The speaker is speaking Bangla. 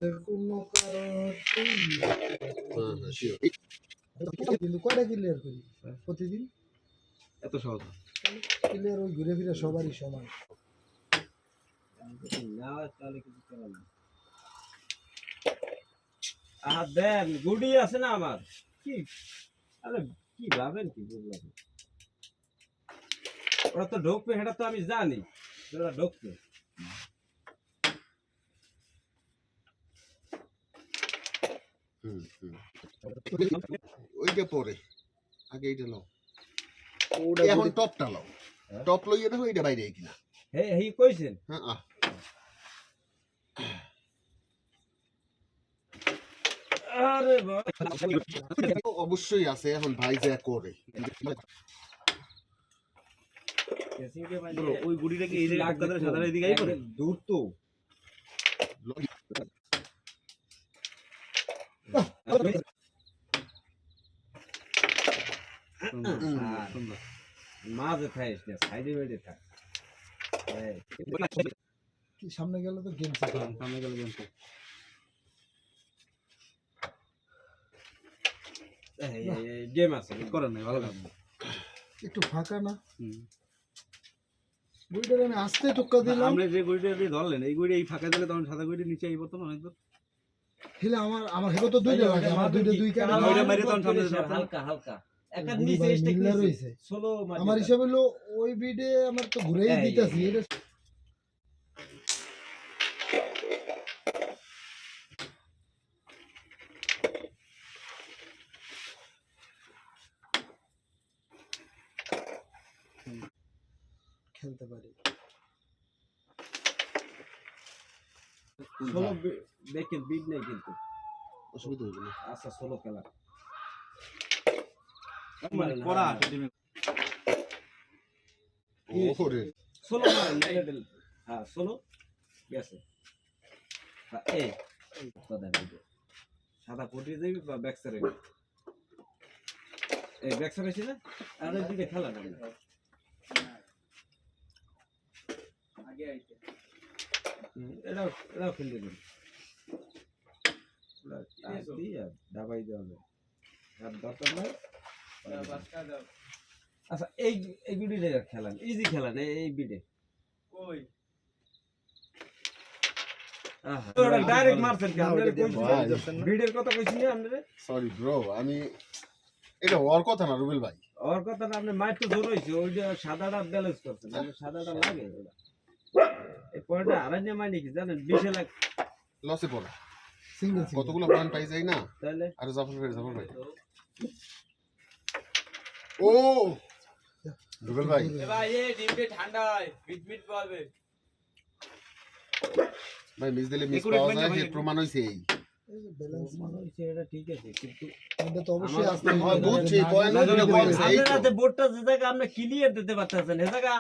কোনো কিন্তু কয়টা ক্লিয়ার করি প্রতিদিন এত সহজ ক্লিয়ার ওই ঘুরে ফিরে সবারই সমান দেন গুডি আছে না আমার কি আরে কি ভাবেন কি বুঝলাম ওরা তো ঢোকবে সেটা তো আমি জানি ওরা ঢোকবে ওইটা পরে আগে এইটা নাও এখন টপটা নাও টপ লইয়ে দেখো এইটা বাইরে কিনা হে হি কইছেন হ্যাঁ আরে অবশ্যই আছে এখন ভাই যা করে ওই গুড়িটা কি এই যে সাধারণ এদিকেই করে দূর তো মাঝে থাইস না সাইডে বেডে থাক কি সামনে গেলে তো গেম সামনে গেল গেম গেম আছে করেন নাই ভালো কাজ একটু ফাঁকা না বুইটার আমি আস্তে টুক্কা দিলাম আমরা যে গুড়িটা দিয়ে ধরলেন এই গুড়ি এই ফাঁকা দিলে তখন সাদা গুড়ি নিচে আইব তো অনেক দূর হেলে আমার হেগো তো দুইটা লাগে আমার দুইটা দুই কাটা ওইটা মাইরে তখন সামনে হালকা হালকা একার নিচে স্টেক রইছে সোলো আমার হিসাব হলো ওই বিডে আমার তো ঘুরেই দিতাছি এটা খেলতে পারি সোলো দেখেন বিগ নেই কিন্তু অসুবিধা হবে না আচ্ছা সোলো খেলা করা ওরে সোলো হ্যাঁ সোলো গেছে এই সাদা পটি যাবি বা ব্যাকসারে এই ব্যাকসারে ছিল আর ওই দিকে খেলা না আগে আইতে এটাও খেলতে দিন দাবাই দেওয়া হবে আর দরকার নাই আচ্ছা এই বিডে খেলান ইজি খেলান এই বিডে কই ডাইরেক্ট মারছেন কি আপনারা কইছেন বিডের কথা কইছেন না আপনারা সরি ব্রো আমি এটা ওর কথা না রুবেল ভাই ওর কথা না আপনি মাইর তো জোর হইছে ওই যে সাদাটা ব্যালেন্স করছেন সাদাটা লাগে এই পয়েন্টটা আড়াইনে মাইনে কি জানেন 20 লাখ লসে পড়ে সিঙ্গেল কতগুলো পয়েন্ট পাই যাই না তাহলে আরে জাফর ভাই ও রুবেল ভাই ভাই এই ডিমটা ঠান্ডা হয় মিট পাবে ভাই মিস দিলে মিস পাওয়া যায় এর প্রমাণ হইছে এই ব্যালেন্স মনে হইছে এটা ঠিক আছে কিন্তু এটা তো অবশ্যই আসতে বুঝছি পয়েন্ট আপনারা বোর্ডটা যে জায়গা আপনি ক্লিয়ার দিতে পারতেছেন এই জায়গা